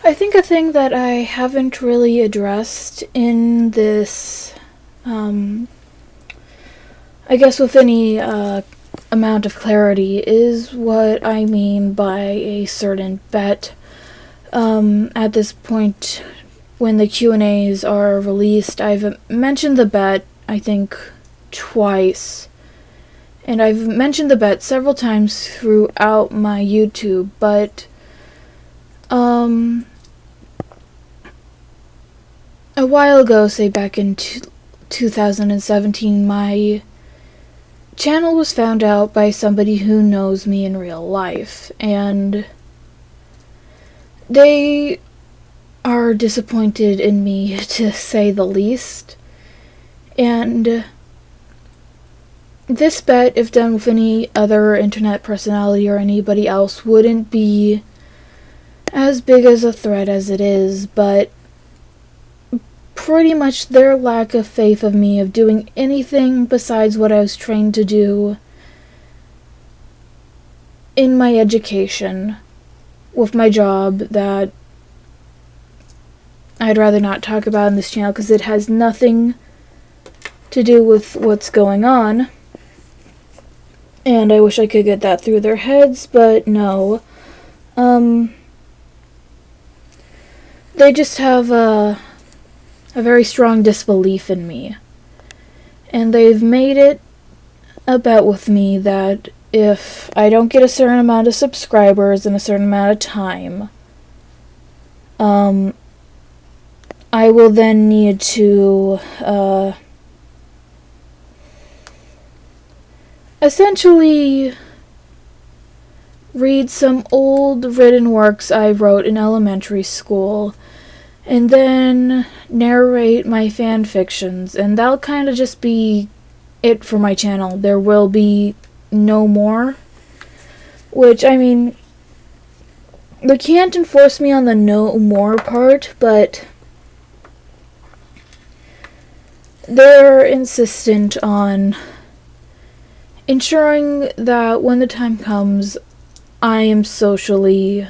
I think a thing that I haven't really addressed in this, I guess with any amount of clarity, is what I mean by a certain bet. At this point, when the Q&As are released, I've mentioned the bet, I think, twice. And I've mentioned the bet several times throughout my YouTube, but a while ago, say back in 2017, my channel was found out by somebody who knows me in real life, and they are disappointed in me, to say the least. And this bet, if done with any other internet personality or anybody else, wouldn't be as big as a threat as it is, but pretty much their lack of faith of me of doing anything besides what I was trained to do in my education with my job that I'd rather not talk about in this channel because it has nothing to do with what's going on. And I wish I could get that through their heads, but no. They just have a very strong disbelief in me. And they've made it a bet with me that if I don't get a certain amount of subscribers in a certain amount of time, I will then need to essentially read some old written works I wrote in elementary school and then narrate my fan fictions, and that'll kind of just be it for my channel. There will be no more, which, I mean, they can't enforce me on the no more part, but they're insistent on ensuring that when the time comes, I am socially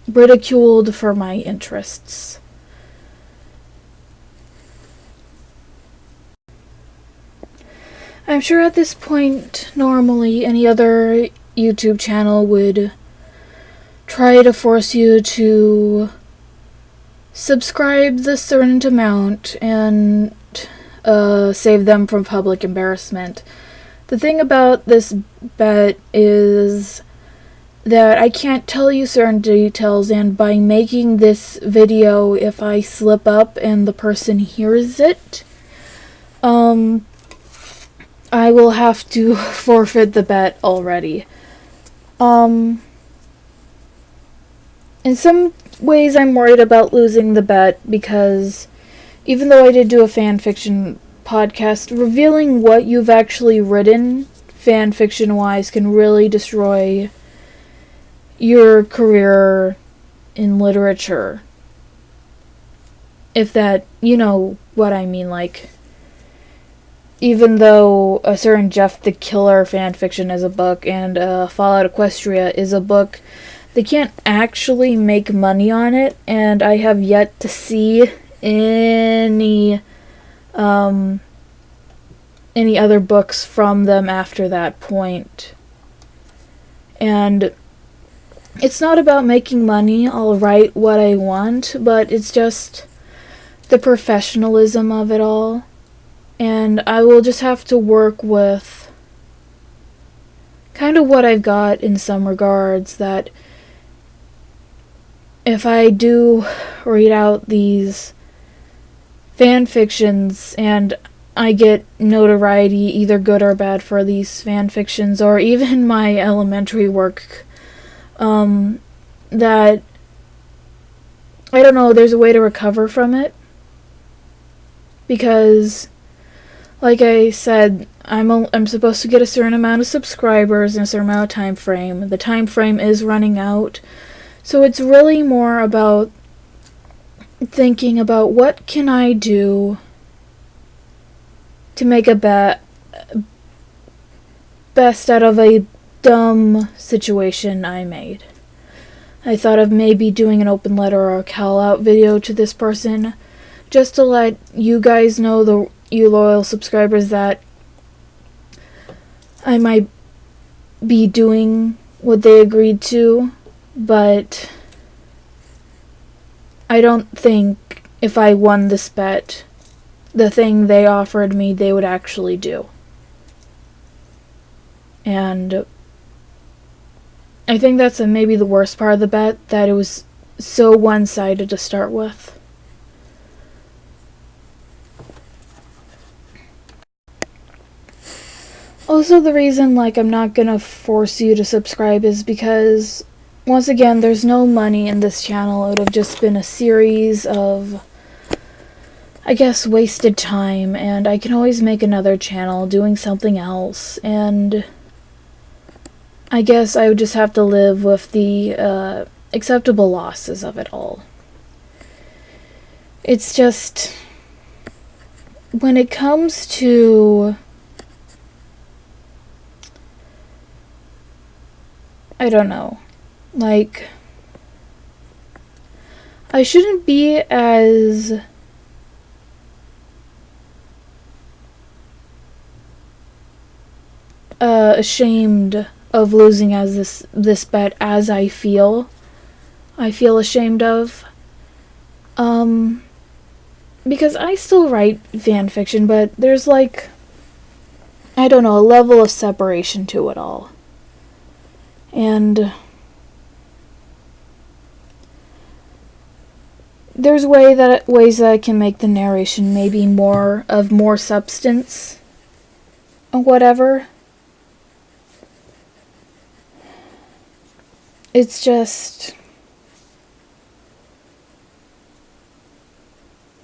ridiculed for my interests. I'm sure at this point, normally any other YouTube channel would try to force you to subscribe the certain amount and save them from public embarrassment. The thing about this bet is that I can't tell you certain details, and by making this video, if I slip up and the person hears it, I will have to forfeit the bet already. In some ways I'm worried about losing the bet because even though I did do a fanfiction podcast, revealing what you've actually written fanfiction-wise can really destroy your career in literature. If that, you know what I mean, like, even though a certain Jeff the Killer fanfiction is a book and Fallout Equestria is a book, they can't actually make money on it, and I have yet to see any other books from them after that point. And it's not about making money. I'll write what I want, but it's just the professionalism of it all. And I will just have to work with kind of what I've got in some regards, that if I do read out these fan fictions and I get notoriety, either good or bad, for these fan fictions, or even my elementary work, that, I don't know, there's a way to recover from it. Because, like I said, I'm supposed to get a certain amount of subscribers in a certain amount of time frame. The time frame is running out. So it's really more about thinking about what can I do to make a best out of a dumb situation I made. I thought of maybe doing an open letter or a call out video to this person, just to let you guys know, you loyal subscribers, that I might be doing what they agreed to, but I don't think if I won this bet, the thing they offered me they would actually do. And I think that's maybe the worst part of the bet, that it was so one-sided to start with. Also, the reason I'm not gonna force you to subscribe is because, once again, there's no money in this channel. It would have just been a series of, I guess, wasted time, and I can always make another channel doing something else, and I guess I would just have to live with the acceptable losses of it all. It's just, when it comes to, I don't know, I shouldn't be as ashamed of losing as this bet as I feel ashamed of, because I still write fan fiction, but there's I don't know, a level of separation to it all. And there's ways that I can make the narration maybe more substance or whatever. It's just,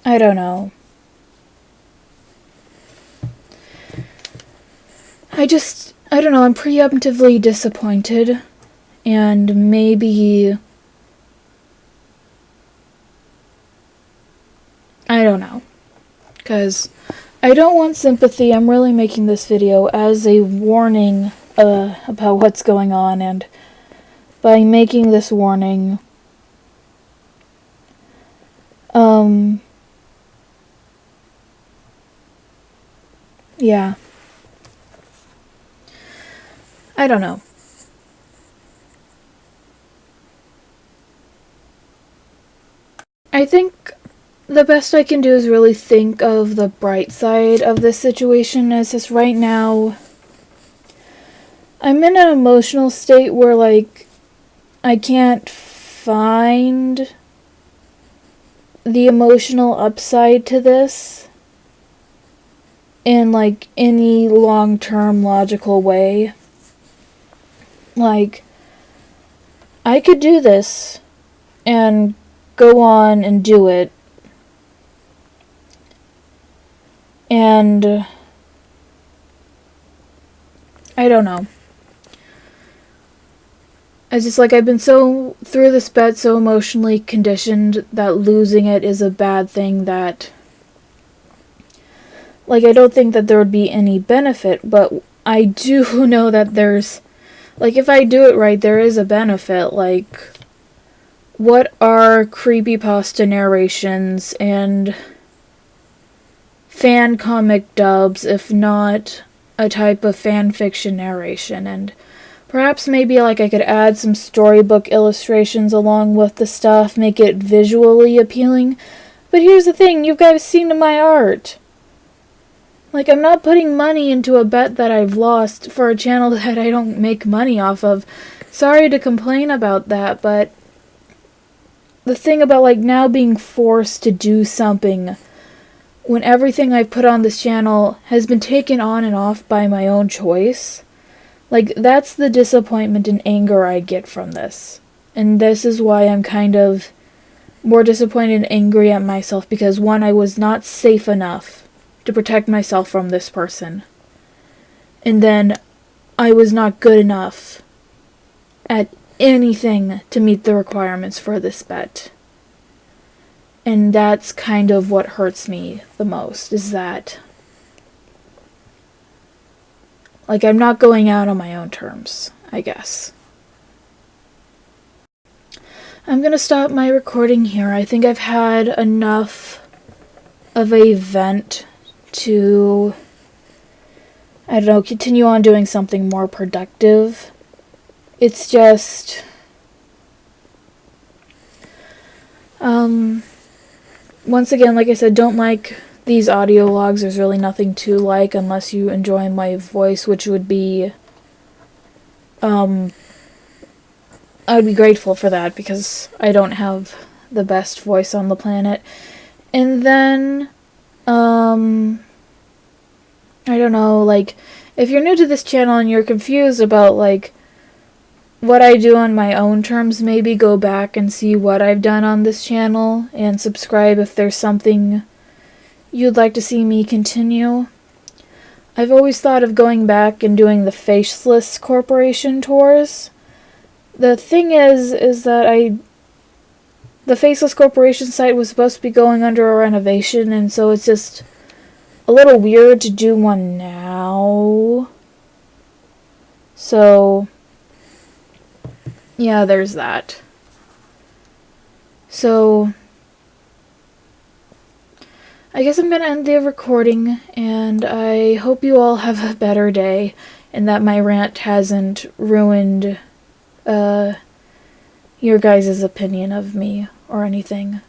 I don't know. I don't know, I'm preemptively disappointed, and maybe, I don't know, because I don't want sympathy. I'm really making this video as a warning about what's going on, and by making this warning, yeah. I don't know. I think the best I can do is really think of the bright side of this situation, as just right now, I'm in an emotional state where, I can't find the emotional upside to this in, any long-term logical way. I could do this and go on and do it, and I don't know. It's just I've been so through this bet, so emotionally conditioned that losing it is a bad thing, that I don't think that there would be any benefit, but I do know that there's, if I do it right, there is a benefit. What are creepypasta narrations and fan comic dubs if not a type of fan fiction narration? And perhaps maybe I could add some storybook illustrations along with the stuff, make it visually appealing. But here's the thing, you guys seen my art. I'm not putting money into a bet that I've lost for a channel that I don't make money off of. Sorry to complain about that, but the thing about now being forced to do something when everything I've put on this channel has been taken on and off by my own choice, that's the disappointment and anger I get from this. And this is why I'm kind of more disappointed and angry at myself, because one, I was not safe enough to protect myself from this person. And then I was not good enough at anything to meet the requirements for this bet. And that's kind of what hurts me the most, is that I'm not going out on my own terms, I guess. I'm gonna stop my recording here. I think I've had enough of a vent to, I don't know, continue on doing something more productive. It's just, once again, like I said, don't like these audio logs. There's really nothing to like unless you enjoy my voice, which would be, I'd be grateful for that because I don't have the best voice on the planet. And then, I don't know, like, if you're new to this channel and you're confused about, like, what I do on my own terms, maybe go back and see what I've done on this channel and subscribe if there's something you'd like to see me continue. I've always thought of going back and doing the Faceless Corporation tours. The thing is that the Faceless Corporation site was supposed to be going under a renovation, and so it's just a little weird to do one now. So, yeah, there's that. So, I guess I'm gonna end the recording, and I hope you all have a better day, and that my rant hasn't ruined, your guys' opinion of me or anything.